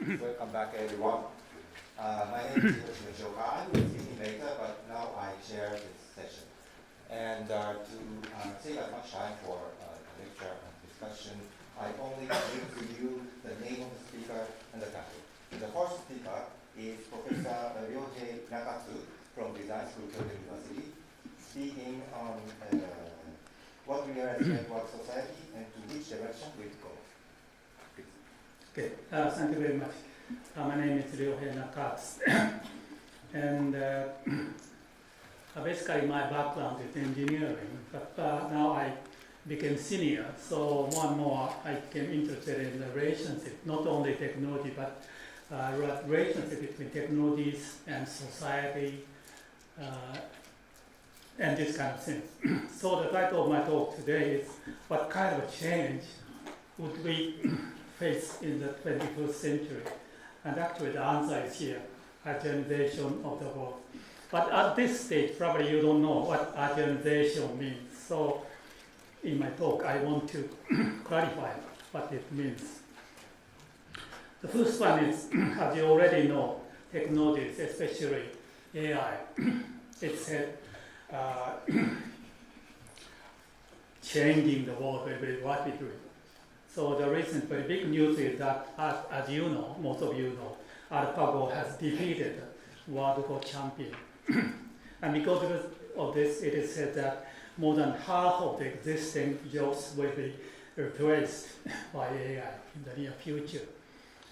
Welcome back, everyone. My name is Yoshioka. I will be speaking later, but now I chair this session. And to save as much time for lecture and discussion, I only give to you the name of the speaker and the topic. The first speaker is Professor Ryohei Nakatsu from Design School, Kyoto University, speaking on what we are as a network society and to which direction we go. Okay, thank you very much. My name is Ryohei Nakatsu. And basically my background is engineering, but now I became senior, so more and more I became interested in the relationship, not only technology, but relationship between technologies and society, and this kind of thing. So the title of my talk today is, what kind of change would we face in the 21st century? And actually the answer is here, urbanization of the world. But at this stage, probably you don't know what urbanization means. So in my talk, I want to clarify what it means. The first one is, as you already know, technologies, especially AI. It's changing the world very rapidly. So the recent very big news is that, as you know, most of you know, AlphaGo has defeated World Go champion. And because of this, it is said that more than half of the existing jobs will be replaced by AI in the near future.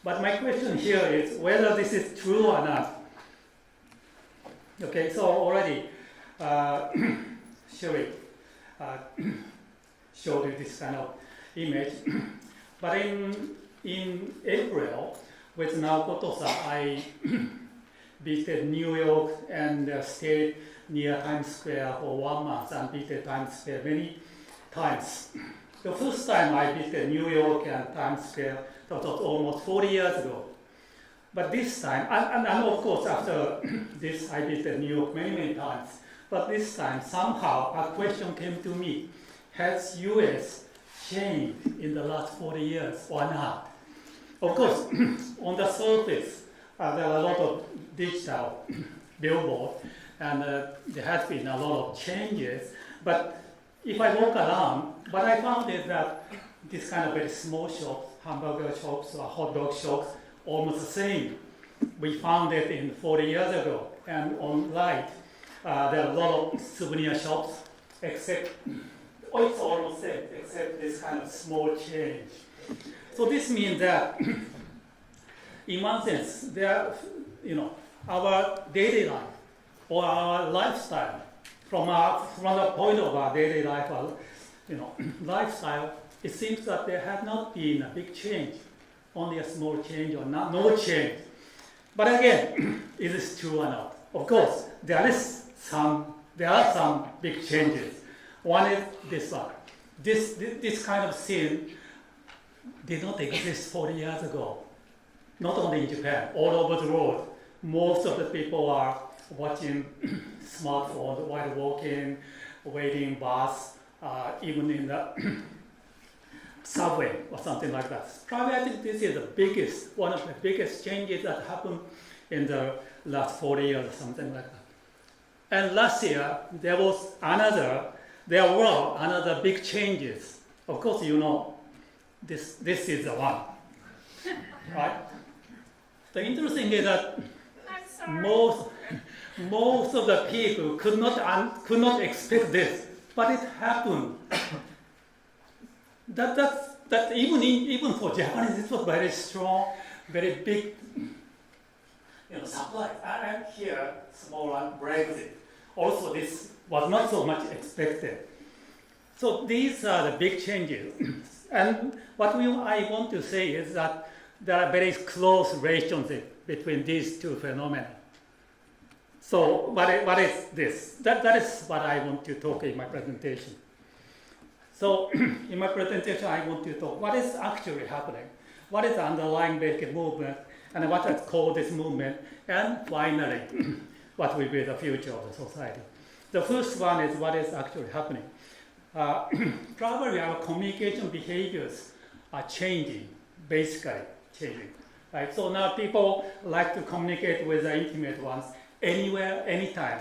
But my question here is whether this is true or not. Okay, so already Sherry showed you this kind of image. But in April, with NAOKO TOSA, I visited New York and stayed near Times Square for 1 month and visited Times Square many times. The first time I visited New York and Times Square, that was almost 40 years ago. But this time, and of course after this I visited New York many times, but this time somehow a question came to me, has US changed in the last 40 years or not? Of course, on the surface, there are a lot of digital billboards, and there has been a lot of changes. But if I walk around, what I found is that this kind of very small shops, hamburger shops or hot dog shops, almost the same. We found it in 40 years ago. And on right, there are a lot of souvenir shops, except it's almost the same, except this kind of small change. So this means that, in one sense, our daily life or our lifestyle, from the point of our daily life, lifestyle, it seems that there has not been a big change, only a small change or no change. But again, is this true or not? Of course, there are some big changes. One is this one. This kind of scene did not exist 40 years ago. Not only in Japan, all over the world. Most of the people are watching smartphones while walking, waiting bus, even in the subway or something like that. Probably I think this is one of the biggest changes that happened in the last 40 years or something like that. And last year, there were another big changes. Of course, you know, this is the one, right? The interesting is that most of the people could not expect this, but it happened. That even for Japanese, it was very strong, very big, supply. And here, small one, Brexit. Also, this was not so much expected. So these are the big changes. And what I want to say is that there are very close relationship between these two phenomena. So what is this? That is what I want to talk in my presentation. So in my presentation, I want to talk what is actually happening, what is the underlying basic movement, and what is called this movement, and finally, what will be the future of the society. The first one is what is actually happening. Probably our communication behaviors are changing, basically changing. Right? So now people like to communicate with the intimate ones anywhere, anytime.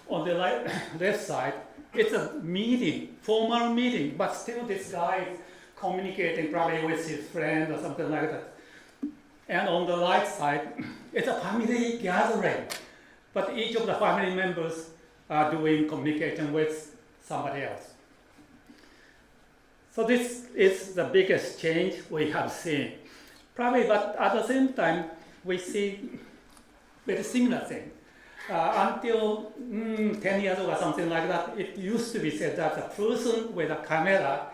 On the left side, it's a meeting, formal meeting, but still this guy is communicating probably with his friend or something like that. And on the right side, it's a family gathering, but each of the family members are doing communication with somebody else. So this is the biggest change we have seen. Probably, but at the same time, we see very similar thing. Until 10 years ago or something like that, it used to be said that a person with a camera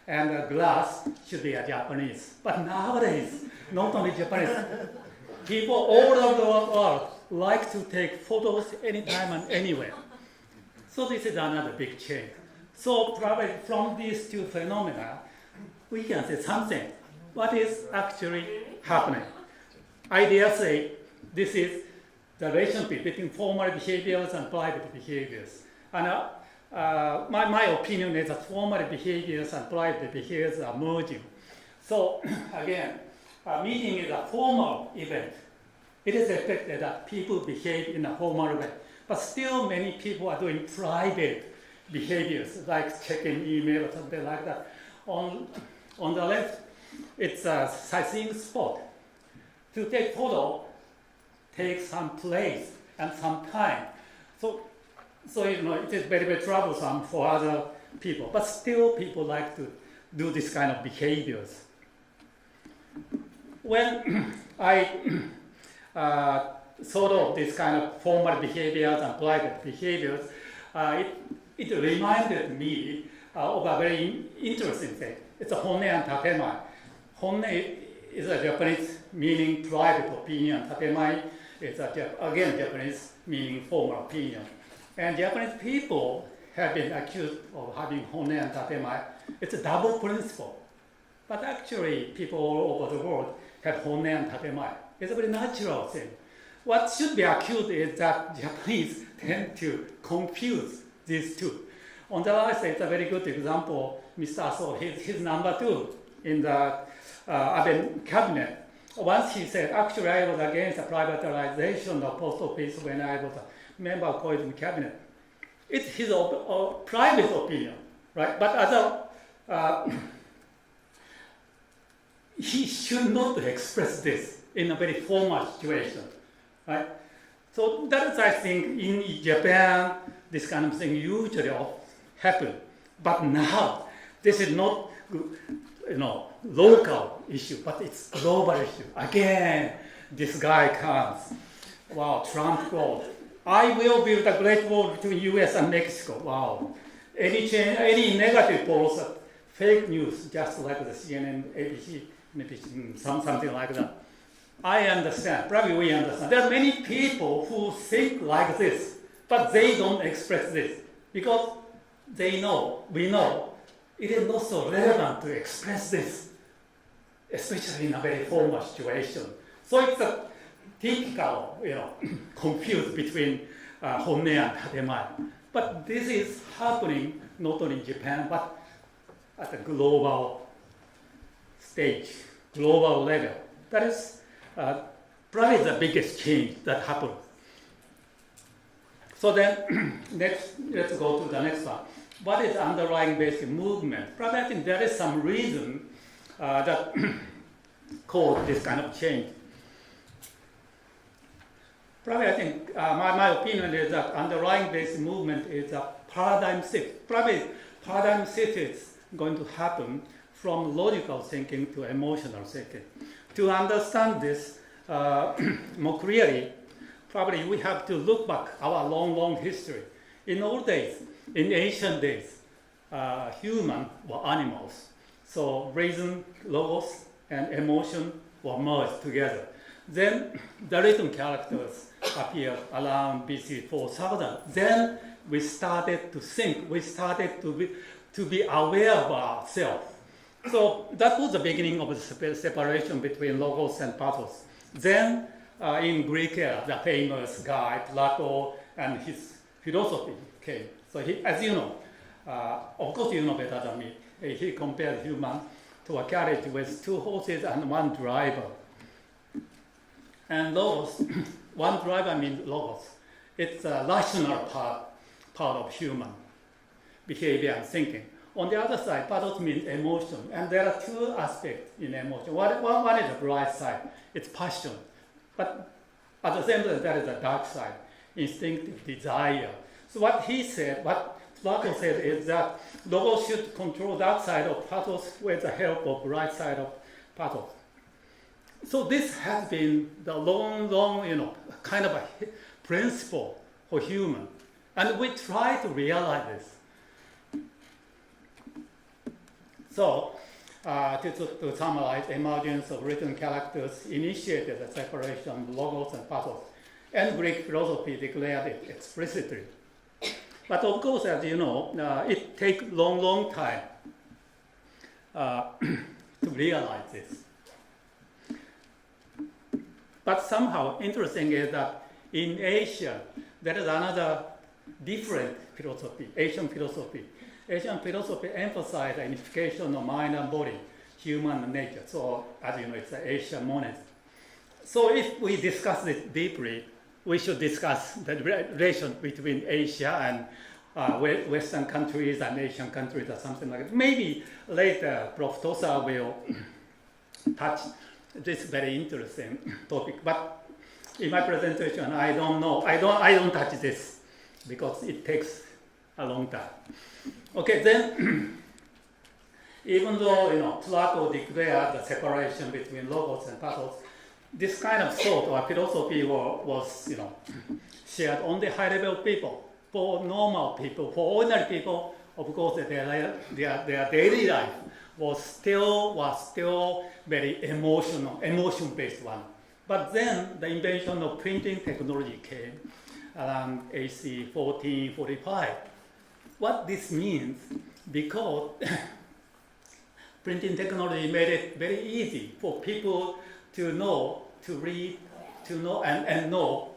and a glass should be a Japanese. But nowadays, not only Japanese, people all over the world like to take photos anytime and anywhere. So this is another big change. So probably from these two phenomena, we can say something. What is actually happening? I dare say this is the relationship between formal behaviors and private behaviors. And my opinion is that formal behaviors and private behaviors are merging. So again, a meeting is a formal event. It is expected that people behave in a formal way. But still many people are doing private behaviors, like checking email or something like that. On the left, it's a sightseeing spot. To take photo takes some place and some time. So it is very, very troublesome for other people. But still people like to do this kind of behaviors. When I thought of this kind of formal behaviors and private behaviors, it reminded me of a very interesting thing. It's a honne and takemai. Honne is a Japanese meaning private opinion. Takemai is again Japanese meaning formal opinion. And Japanese people have been accused of having honne and takemai. It's a double principle. But actually, people all over the world have honne and takemai. It's a very natural thing. What should be accused is that Japanese tend to confuse these two. On the right side, it's a very good example. Mr. Aso, he's number 2 in the Abe cabinet. Once he said, actually, I was against the privatization of post office when I was a member of Koizumi cabinet. It's his private opinion, right? But as he should not express this in a very formal situation, right? So that is, I think, in Japan, this kind of thing usually happen. But now, this is not, local issue, but it's global issue. Again, this guy comes. Wow, Trump goes. I will build a great wall between U.S. and Mexico. Wow. Any change, any negative polls, fake news, just like the CNN, ABC, maybe something like that. I understand, probably we understand. There are many people who think like this, but they don't express this because we know, it is not so relevant to express this, especially in a very formal situation. So it's a typical, confused between honne and takemai. But this is happening not only in Japan, but at a global stage, global level. That is probably the biggest change that happened. So then, let's go to the next one. What is underlying basic movement? Probably I think there is some reason that caused this kind of change. Probably I think my opinion is that underlying basic movement is a paradigm shift. Probably paradigm shift is going to happen from logical thinking to emotional thinking. To understand this more clearly, probably we have to look back our long history. In old days, in ancient days, human were animals. So reason, logos, and emotion were merged together. Then the written characters appeared around BC 4000. Then we started to think, we started to be aware of ourselves. So that was the beginning of the separation between logos and pathos. Then in Greek era, the famous guy, Plato, and his philosophy came. So he, as you know, of course you know better than me, he compared human to a carriage with 2 horses and 1 driver. And logos, one driver means logos. It's a rational part of human behavior and thinking. On the other side, pathos means emotion. And there are two aspects in emotion. One is the bright side, it's passion. But at the same time, there is a dark side, instinctive desire. So what he said, what Roccos said is that logos should control dark side of pathos with the help of bright side of pathos. So this has been the long, kind of a principle for human. And we try to realize this. So, to summarize, emergence of written characters initiated the separation of logos and pathos. And Greek philosophy declared it explicitly. But of course, as you know, it takes long time to realize this. But somehow, interesting is that in Asia, there is another different philosophy, Asian philosophy. Asian philosophy emphasizes the unification of mind and body, human nature. So, as you know, it's the Asian monism. So if we discuss this deeply, we should discuss the relation between Asia and Western countries and Asian countries or something like that. Maybe later Prof. TOSA will touch this very interesting topic. But in my presentation, I don't know. I don't touch this because it takes a long time. Okay, then even though Plato declared the separation between logos and pathos, this kind of thought or philosophy was shared on the high level people, for normal people, for ordinary people. Of course, their daily life was still very emotion-based one. But then the invention of printing technology came around AC 1445. What this means, because printing technology made it very easy for people to know, to read, to know and know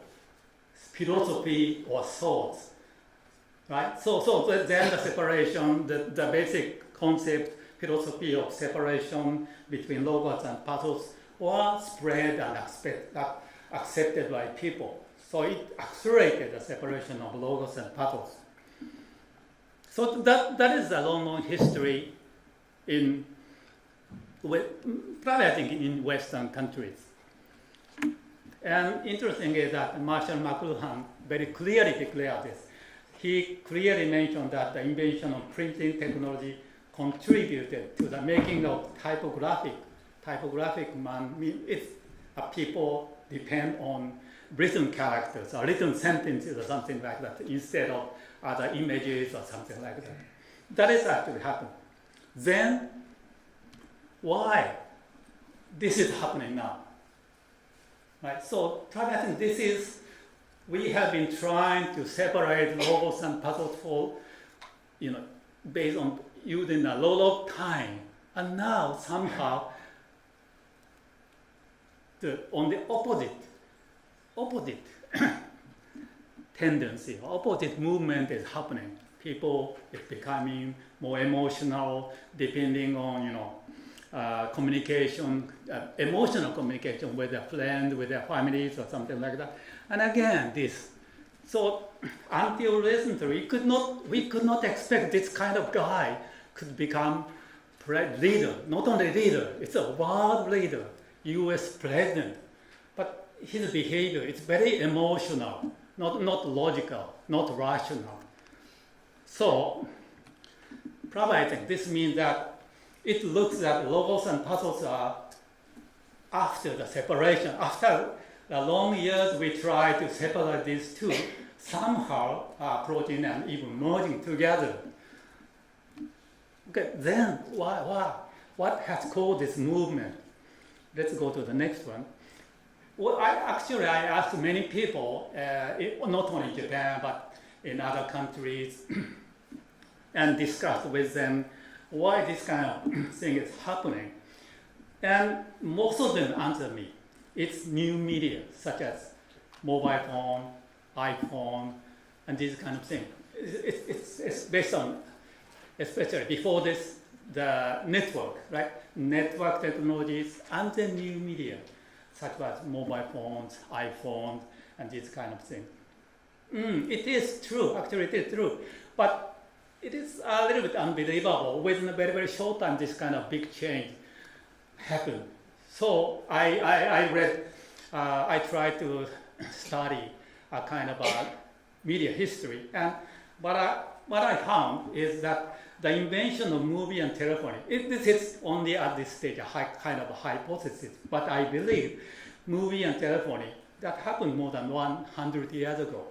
philosophy or thoughts, right? So then the separation, the basic concept, philosophy of separation between logos and pathos was spread and accepted by people. So it accelerated the separation of logos and pathos. So that is a long history probably I think in Western countries. And interesting is that Marshall McLuhan very clearly declared this. He clearly mentioned that the invention of printing technology contributed to the making of typographic man. If people depend on written characters or written sentences or something like that instead of other images or something like that. That is actually happened. Then, why this is happening now? Right? So, I think we have been trying to separate logos and pathos for, based on using a lot of time. And now, somehow, on the opposite tendency, opposite movement is happening. People is becoming more emotional, depending on communication, emotional communication with their friends, with their families, or something like that. And again, this. So until recently, we could not expect this kind of guy could become leader. Not only leader, it's a world leader, U.S. president. But his behavior is very emotional, not logical, not rational. So probably I think this means that it looks that logos and pathos are after the separation. After the long years we try to separate these two, somehow approaching and even merging together. Okay, then what has caused this movement? Let's go to the next one. Well, I asked many people, not only in Japan, but in other countries, and discussed with them why this kind of thing is happening. And most of them answered me, it's new media, such as mobile phone, iPhone, and this kind of thing. It's based on, especially before this, the network, right? Network technologies and the new media. such as mobile phones, iPhones, and this kind of thing. It is true, actually it is true, but it is a little bit unbelievable. Within a very, very short time, this kind of big change happened. So I read, I tried to study a kind of a media history, and what I found is that the invention of movie and telephony, this is only at this stage a kind of a hypothesis, but I believe movie and telephony that happened more than 100 years ago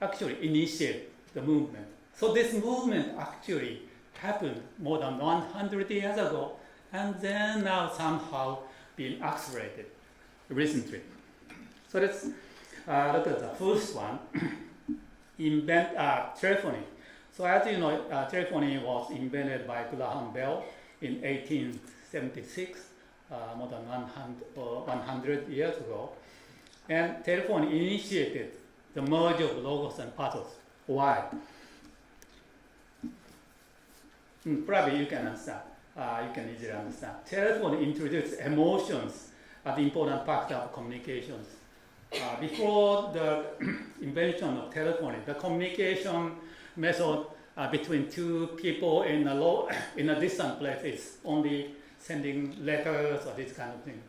actually initiated the movement. So this movement actually happened more than 100 years ago, and then now somehow being accelerated recently. So let's look at the first one, telephony. So as you know, telephony was invented by Graham Bell in 1876, more than 100 years ago. And telephony initiated the merge of logos and pathos. Why? Probably you can understand. You can easily understand. Telephony introduced emotions as important factor of communications. Before the invention of telephony, the communication method between two people in a distant place is only sending letters or this kind of thing.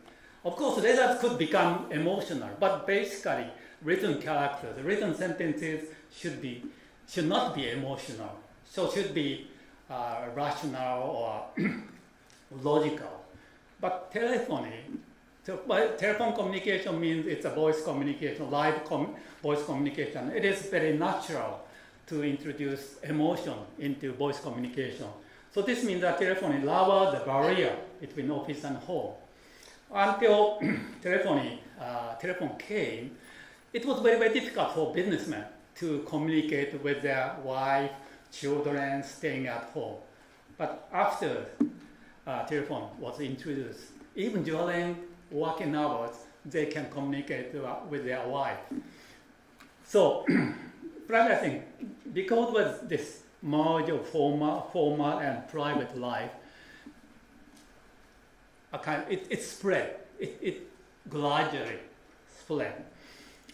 Of course, letters could become emotional, but basically, written characters, written sentences should not be emotional. So should be rational or logical. But telephone communication means it's a voice communication, live voice communication. It is very natural to introduce emotion into voice communication. So this means that telephony lowered the barrier between office and home. Until telephone came, it was very, very difficult for businessmen to communicate with their wife, children staying at home. But after telephone was introduced, even during working hours, they can communicate with their wife. So, probably I think because of this merge of formal and private life, it spread. It gradually spread.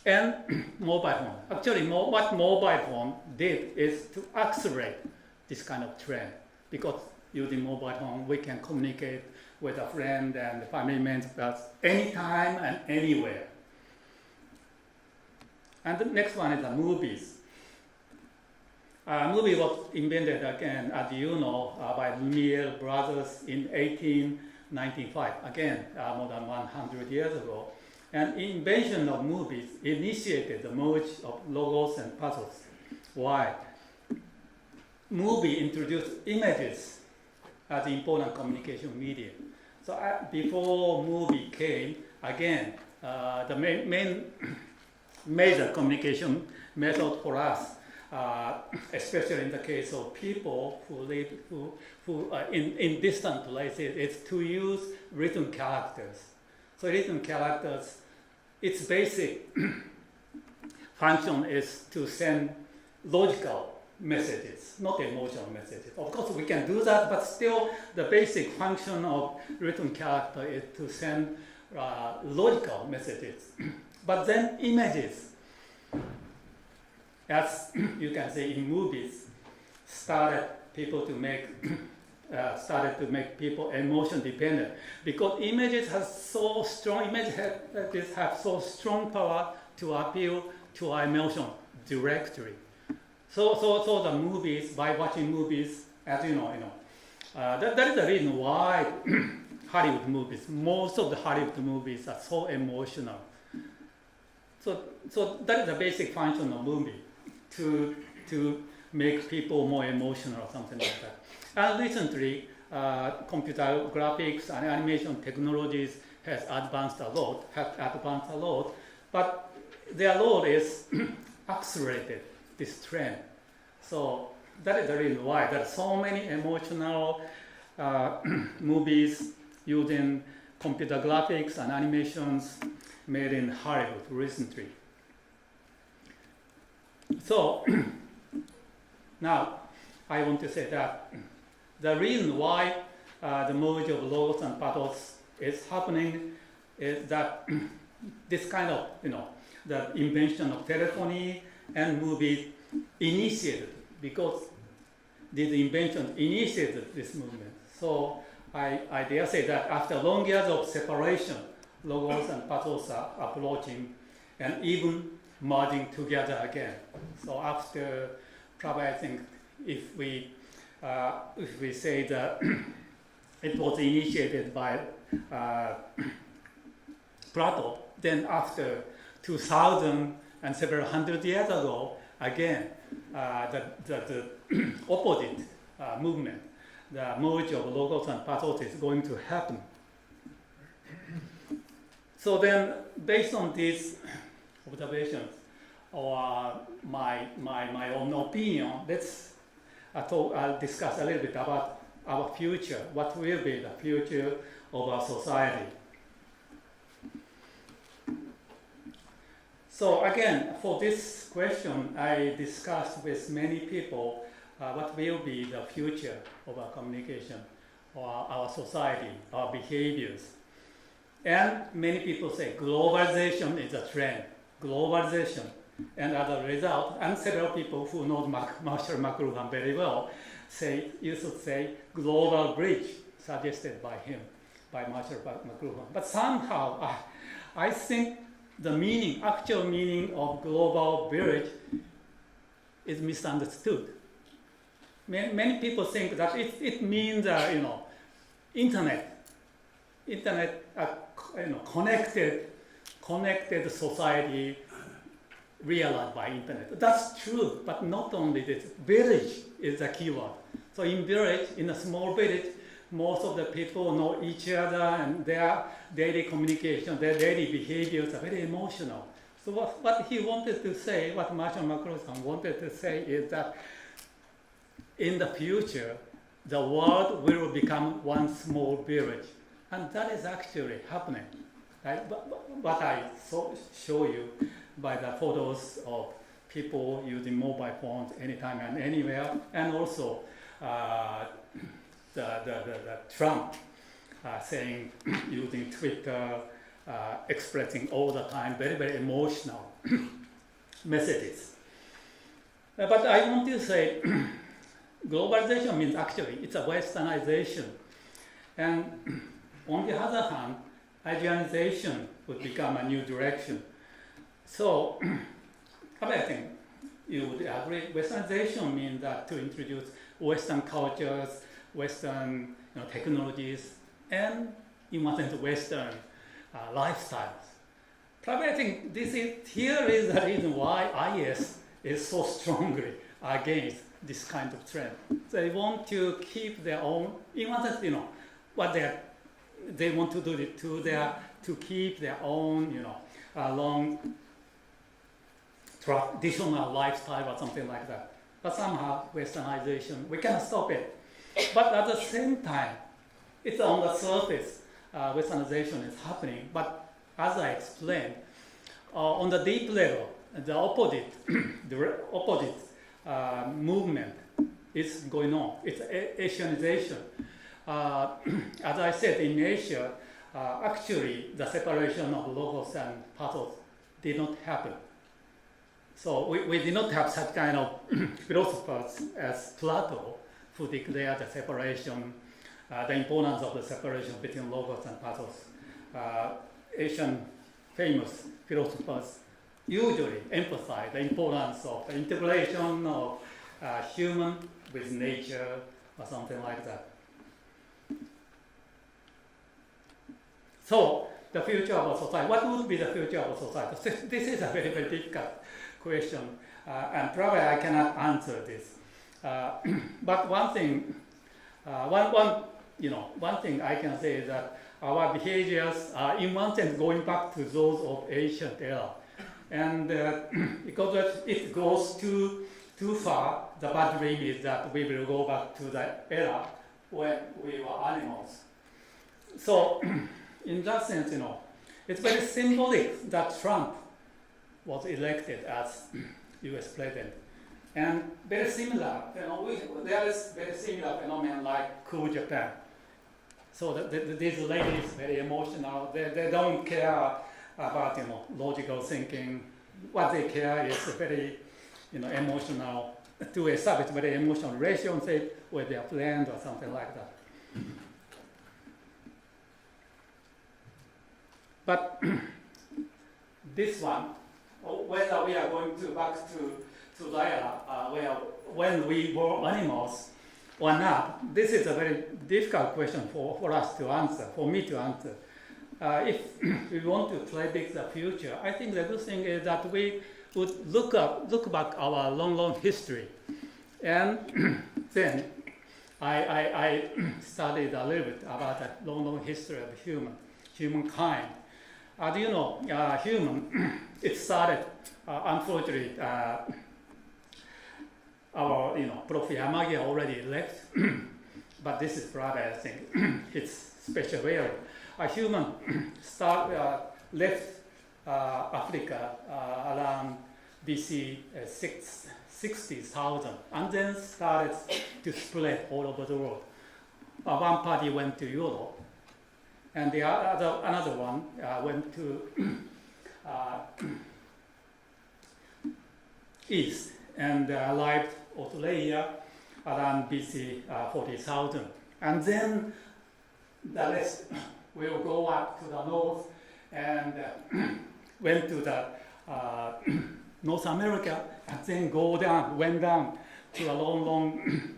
And mobile phone. Actually, what mobile phone did is to accelerate this kind of trend. Because using mobile phone, we can communicate with a friend and family members anytime and anywhere. And the next one is the movies. Movie was invented again, as you know, by Lumiere brothers in 1895. Again, more than 100 years ago. And invention of movies initiated the merge of logos and pathos. Why? Movie introduced images as important communication medium. So before movie came, again, the main major communication method for us, especially in the case of people who live in distant places, is to use written characters. So written characters, its basic function is to send logical messages, not emotional messages. Of course, we can do that, but still the basic function of written character is to send logical messages. But then images, as you can see in movies, started to make people emotion dependent, because images have so strong power to appeal to our emotion directly. So the movies, by watching movies, as you know, that is the reason why Hollywood movies, most of the Hollywood movies are so emotional. So that is the basic function of movie, to make people more emotional or something like that. And recently, computer graphics and animation technologies have advanced a lot, but their role is accelerated this trend. So that is the reason why there are so many emotional movies using computer graphics and animations made in Hollywood recently. So now I want to say that the reason why the merge of logos and pathos is happening is that this kind of, the invention of telephony and movie initiated, because this invention initiated this movement. So I dare say that after long years of separation, Roccos and pathos are approaching and even merging together again. So after, probably I think if we say that it was initiated by Plato, then after 2000 and several hundred years ago, again, the opposite movement, the merge of Roccos and pathos is going to happen. So then, based on these observations or my own opinion, I'll discuss a little bit about our future, what will be the future of our society. So again, for this question, I discussed with many people what will be the future of our communication or our society, our behaviors. And many people say globalization is a trend, globalization. And as a result, and several people who know Marshall McLuhan very well used to say global bridge, suggested by him, by Marshall McLuhan. But somehow, I think the actual meaning of global bridge is misunderstood. Many people think that it means, internet, connected society realized by internet. That's true, but not only this. Village is the keyword. So in a small village, most of the people know each other and their daily communication, their daily behaviors are very emotional. So what he wanted to say, what Marshall McLuhan wanted to say is that in the future, the world will become one small village. And that is actually happening. Right? What I show you by the photos of people using mobile phones anytime and anywhere, and also the Trump saying, using Twitter, expressing all the time very, very emotional messages. But I want to say, globalization means actually it's a westernization. And on the other hand, Asianization would become a new direction. So, I think you would agree, westernization means that to introduce Western cultures, Western technologies, and in one sense, Western lifestyles. Probably I think here is the reason why IS is so strongly against this kind of trend. They want to keep their own, in one sense, what they want to do it to keep their own, long traditional lifestyle or something like that. But somehow, westernization, we cannot stop it. But at the same time, it's on the surface, westernization is happening. But as I explained, on the deep level, the opposite movement is going on. It's Asianization. As I said, in Asia, actually the separation of Roccos and pathos did not happen. So we did not have such kind of philosophers as Plato who declared the separation, the importance of the separation between Roccos and pathos. Asian famous philosophers usually emphasize the importance of the integration of human with nature or something like that. So, the future of our society, what would be the future of our society? This is a very, very difficult question, and probably I cannot answer this. But one thing I can say is that our behaviors are, in one sense, going back to those of ancient era. And because it goes too far, the bad dream is that we will go back to the era when we were animals. So, in that sense, it's very symbolic that Trump was elected as U.S. president. And very similar, there is very similar phenomenon like cool Japan. So these ladies very emotional. They don't care about logical thinking. What they care is very emotional, to establish very emotional relationship with their friend or something like that. But this one, whether we are going back to Lyra, when we were animals or not, this is a very difficult question for us to answer, for me to answer. If we want to predict the future, I think the good thing is that we would look back our long history. And then I studied a little bit about the long history of humankind. As you know, human, it started, unfortunately, our, Prof. Yamagi already left, but this is probably, I think, his special area. A human left Africa around BC 60,000, and then started to spread all over the world. One party went to Europe, and the another one went to east and arrived Australia around BC 40,000. And then the rest will go up to the north and went to the North America, and then went down to a long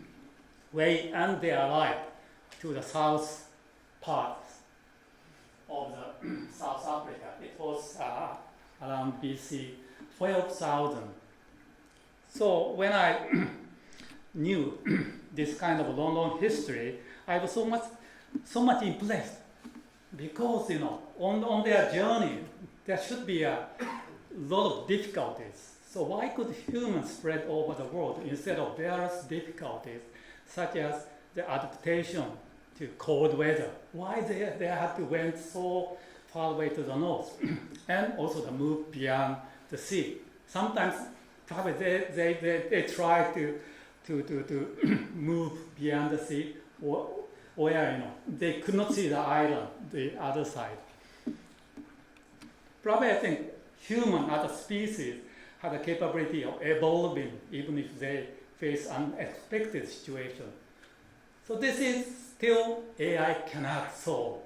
way, and they arrived to the south part of the South Africa. It was around BC 12,000. So when I knew this kind of long history, I was so much impressed, because on their journey there should be a lot of difficulties. So why could humans spread over the world instead of various difficulties, such as the adaptation to cold weather? Why they had to went so far away to the north, and also the move beyond the sea. Sometimes probably they try to move beyond the sea, where they could not see the island, the other side. Probably I think human as a species have the capability of evolving even if they face unexpected situation. So this is still AI cannot solve.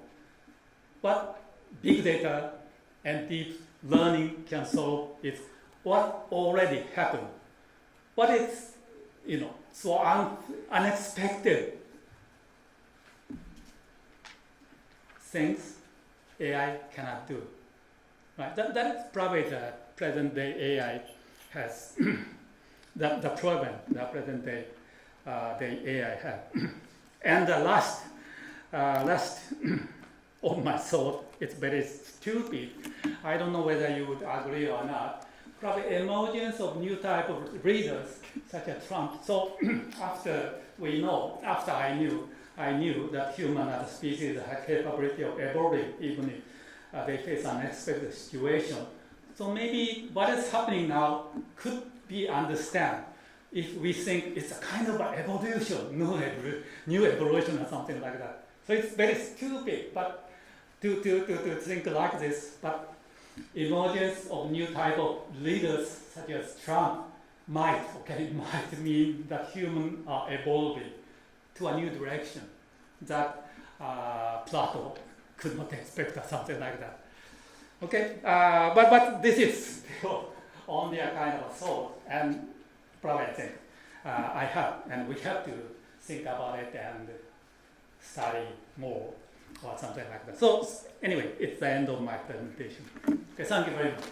What big data and deep learning can solve is what already happened. What is so unexpected things AI cannot do. Right? That is probably the present day AI has the problem that present day AI has. And the last of my thought, it's very stupid. I don't know whether you would agree or not. Probably emergence of new type of readers such as Trump. So after I knew that human as a species had capability of evolving even if they face an unexpected situation. So maybe what is happening now could be understood if we think it's a kind of an evolution, new evolution or something like that. So it's very stupid, but to think like this. But emergence of new type of leaders such as Trump might mean that humans are evolving to a new direction that Plato could not expect or something like that. Okay, but this is still only a kind of a thought, and probably I think I have, and we have to think about it and study more or something like that. So anyway, it's the end of my presentation. Okay, thank you very much.